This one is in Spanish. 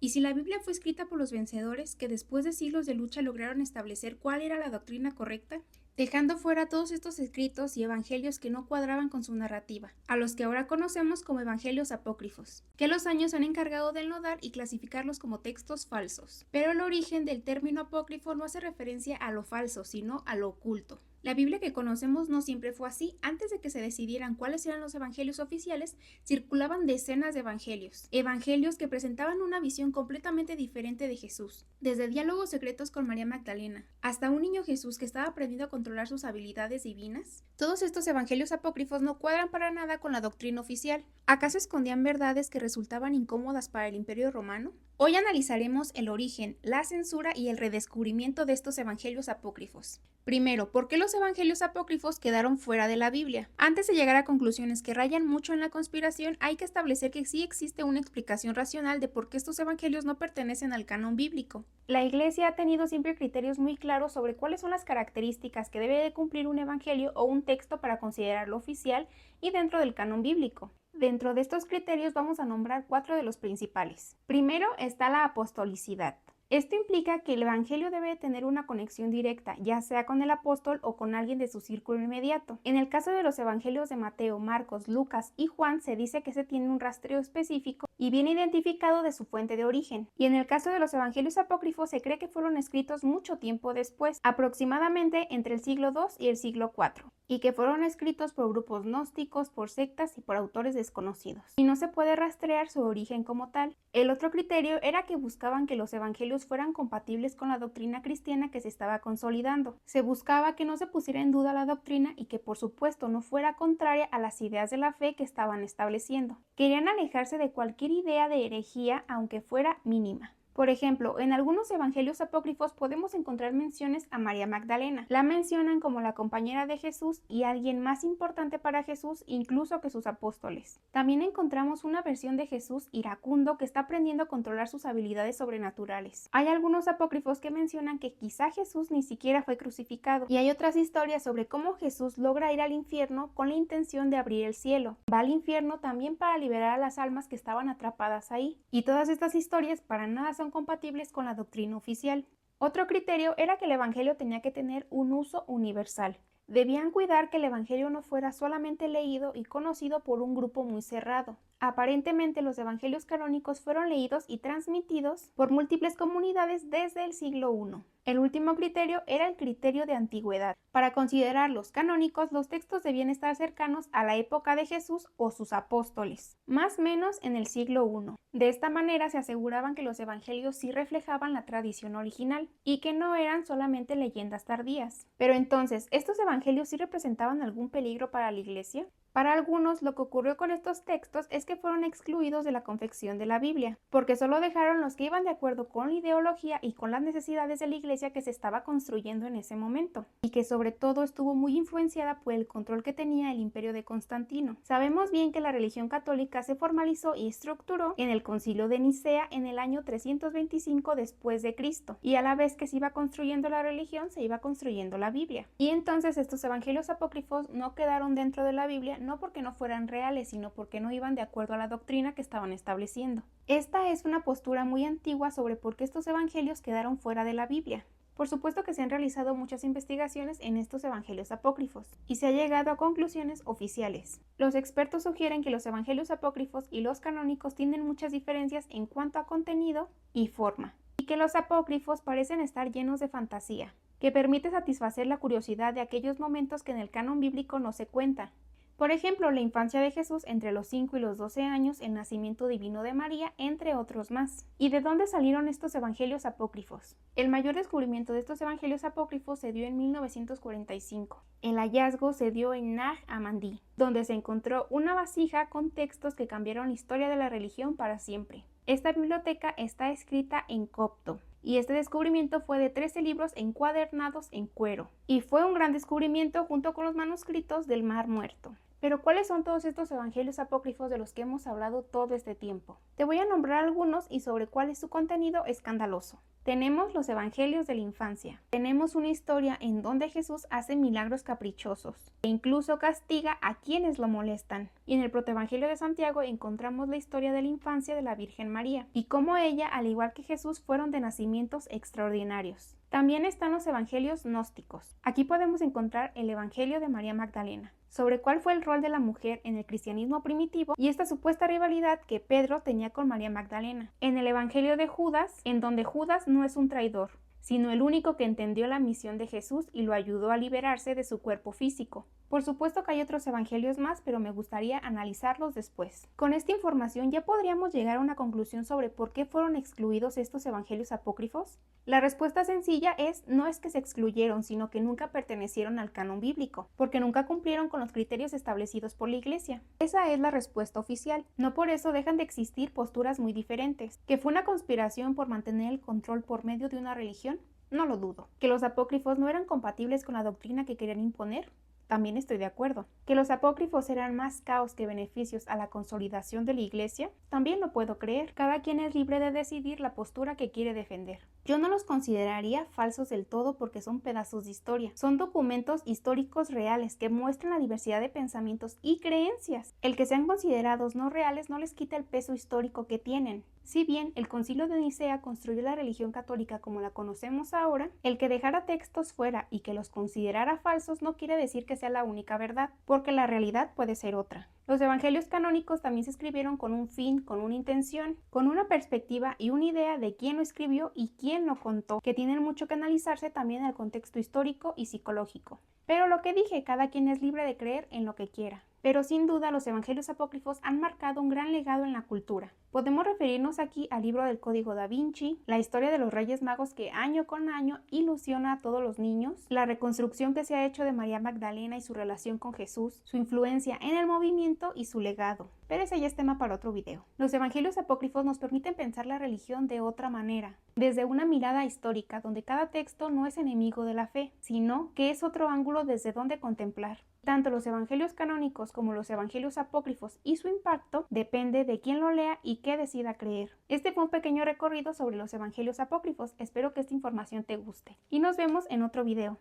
Y si la Biblia fue escrita por los vencedores que después de siglos de lucha lograron establecer cuál era la doctrina correcta, dejando fuera todos estos escritos y evangelios que no cuadraban con su narrativa, a los que ahora conocemos como evangelios apócrifos, que los años se han encargado de enlodar y clasificarlos como textos falsos. Pero el origen del término apócrifo no hace referencia a lo falso, sino a lo oculto. La Biblia que conocemos no siempre fue así. Antes de que se decidieran cuáles eran los evangelios oficiales, circulaban decenas de evangelios. Evangelios que presentaban una visión completamente diferente de Jesús. Desde diálogos secretos con María Magdalena, hasta un niño Jesús que estaba aprendiendo a controlar sus habilidades divinas. Todos estos evangelios apócrifos no cuadran para nada con la doctrina oficial. ¿Acaso escondían verdades que resultaban incómodas para el Imperio Romano? Hoy analizaremos el origen, la censura y el redescubrimiento de estos evangelios apócrifos. Primero, ¿por qué los evangelios apócrifos quedaron fuera de la Biblia? Antes de llegar a conclusiones que rayan mucho en la conspiración, hay que establecer que sí existe una explicación racional de por qué estos evangelios no pertenecen al canon bíblico. La Iglesia ha tenido siempre criterios muy claros sobre cuáles son las características que debe de cumplir un evangelio o un texto para considerarlo oficial y dentro del canon bíblico. Dentro de estos criterios vamos a nombrar 4 de los principales. Primero está la apostolicidad. Esto implica que el evangelio debe tener una conexión directa, ya sea con el apóstol o con alguien de su círculo inmediato. En el caso de los evangelios de Mateo, Marcos, Lucas y Juan, se dice que se tiene un rastreo específico y bien identificado de su fuente de origen. Y en el caso de los evangelios apócrifos se cree que fueron escritos mucho tiempo después, aproximadamente entre el siglo II y el siglo IV, y que fueron escritos por grupos gnósticos, por sectas y por autores desconocidos. Y no se puede rastrear su origen como tal. El otro criterio era que buscaban que los evangelios fueran compatibles con la doctrina cristiana que se estaba consolidando. Se buscaba que no se pusiera en duda la doctrina y que por supuesto no fuera contraria a las ideas de la fe que estaban estableciendo. Querían alejarse de cualquier idea de herejía, aunque fuera mínima. Por ejemplo, en algunos evangelios apócrifos podemos encontrar menciones a María Magdalena. La mencionan como la compañera de Jesús y alguien más importante para Jesús incluso que sus apóstoles. También encontramos una versión de Jesús iracundo que está aprendiendo a controlar sus habilidades sobrenaturales. Hay algunos apócrifos que mencionan que quizá Jesús ni siquiera fue crucificado, y hay otras historias sobre cómo Jesús logra ir al infierno con la intención de abrir el cielo. Va al infierno también para liberar a las almas que estaban atrapadas ahí. Y todas estas historias para nada son compatibles con la doctrina oficial. Otro criterio era que el evangelio tenía que tener un uso universal. Debían cuidar que el evangelio no fuera solamente leído y conocido por un grupo muy cerrado. Aparentemente los evangelios canónicos fueron leídos y transmitidos por múltiples comunidades desde el siglo I. El último criterio era el criterio de antigüedad. Para considerarlos canónicos, los textos debían estar cercanos a la época de Jesús o sus apóstoles, más o menos en el siglo I. De esta manera se aseguraban que los evangelios sí reflejaban la tradición original y que no eran solamente leyendas tardías. Pero entonces, ¿estos evangelios sí representaban algún peligro para la Iglesia? Para algunos, lo que ocurrió con estos textos es que fueron excluidos de la confección de la Biblia, porque solo dejaron los que iban de acuerdo con la ideología y con las necesidades de la Iglesia que se estaba construyendo en ese momento, y que sobre todo estuvo muy influenciada por el control que tenía el imperio de Constantino. Sabemos bien que la religión católica se formalizó y estructuró en el Concilio de Nicea en el año 325 después de Cristo, y a la vez que se iba construyendo la religión, se iba construyendo la Biblia. Y entonces estos evangelios apócrifos no quedaron dentro de la Biblia, no porque no fueran reales, sino porque no iban de acuerdo a la doctrina que estaban estableciendo. Esta es una postura muy antigua sobre por qué estos evangelios quedaron fuera de la Biblia. Por supuesto que se han realizado muchas investigaciones en estos evangelios apócrifos y se ha llegado a conclusiones oficiales. Los expertos sugieren que los evangelios apócrifos y los canónicos tienen muchas diferencias en cuanto a contenido y forma, y que los apócrifos parecen estar llenos de fantasía, que permite satisfacer la curiosidad de aquellos momentos que en el canon bíblico no se cuentan. Por ejemplo, la infancia de Jesús entre los 5 y los 12 años, el nacimiento divino de María, entre otros más. ¿Y de dónde salieron estos evangelios apócrifos? El mayor descubrimiento de estos evangelios apócrifos se dio en 1945. El hallazgo se dio en Nag Hammadi, donde se encontró una vasija con textos que cambiaron la historia de la religión para siempre. Esta biblioteca está escrita en copto, y este descubrimiento fue de 13 libros encuadernados en cuero, y fue un gran descubrimiento junto con los manuscritos del Mar Muerto. Pero ¿cuáles son todos estos evangelios apócrifos de los que hemos hablado todo este tiempo? Te voy a nombrar algunos y sobre cuál es su contenido escandaloso. Tenemos los evangelios de la infancia. Tenemos una historia en donde Jesús hace milagros caprichosos e incluso castiga a quienes lo molestan. Y en el protoevangelio de Santiago encontramos la historia de la infancia de la Virgen María y cómo ella, al igual que Jesús, fueron de nacimientos extraordinarios. También están los evangelios gnósticos. Aquí podemos encontrar el evangelio de María Magdalena, sobre cuál fue el rol de la mujer en el cristianismo primitivo y esta supuesta rivalidad que Pedro tenía con María Magdalena. En el evangelio de Judas, en donde Judas no es un traidor, sino el único que entendió la misión de Jesús y lo ayudó a liberarse de su cuerpo físico. Por supuesto que hay otros evangelios más, pero me gustaría analizarlos después. Con esta información ya podríamos llegar a una conclusión sobre por qué fueron excluidos estos evangelios apócrifos. La respuesta sencilla es: no es que se excluyeron, sino que nunca pertenecieron al canon bíblico, porque nunca cumplieron con los criterios establecidos por la Iglesia. Esa es la respuesta oficial. No por eso dejan de existir posturas muy diferentes. ¿Que fue una conspiración por mantener el control por medio de una religión? No lo dudo. ¿Que los apócrifos no eran compatibles con la doctrina que querían imponer? También estoy de acuerdo. ¿Que los apócrifos eran más caos que beneficios a la consolidación de la Iglesia? También lo puedo creer. Cada quien es libre de decidir la postura que quiere defender. Yo no los consideraría falsos del todo porque son pedazos de historia. Son documentos históricos reales que muestran la diversidad de pensamientos y creencias. El que sean considerados no reales no les quita el peso histórico que tienen. Si bien el Concilio de Nicea construyó la religión católica como la conocemos ahora, el que dejara textos fuera y que los considerara falsos no quiere decir que sea la única verdad, porque la realidad puede ser otra. Los evangelios canónicos también se escribieron con un fin, con una intención, con una perspectiva y una idea de quién lo escribió y quién lo contó, que tienen mucho que analizarse también en el contexto histórico y psicológico. Pero lo que dije, cada quien es libre de creer en lo que quiera. Pero sin duda los evangelios apócrifos han marcado un gran legado en la cultura. Podemos referirnos aquí al libro del Código Da Vinci, la historia de los Reyes Magos que año con año ilusiona a todos los niños, la reconstrucción que se ha hecho de María Magdalena y su relación con Jesús, su influencia en el movimiento y su legado. Pero ese ya es tema para otro video. Los evangelios apócrifos nos permiten pensar la religión de otra manera, desde una mirada histórica donde cada texto no es enemigo de la fe, sino que es otro ángulo desde donde contemplar. Tanto los evangelios canónicos como los evangelios apócrifos y su impacto depende de quién lo lea y qué decida creer. Este fue un pequeño recorrido sobre los evangelios apócrifos. Espero que esta información te guste y nos vemos en otro video.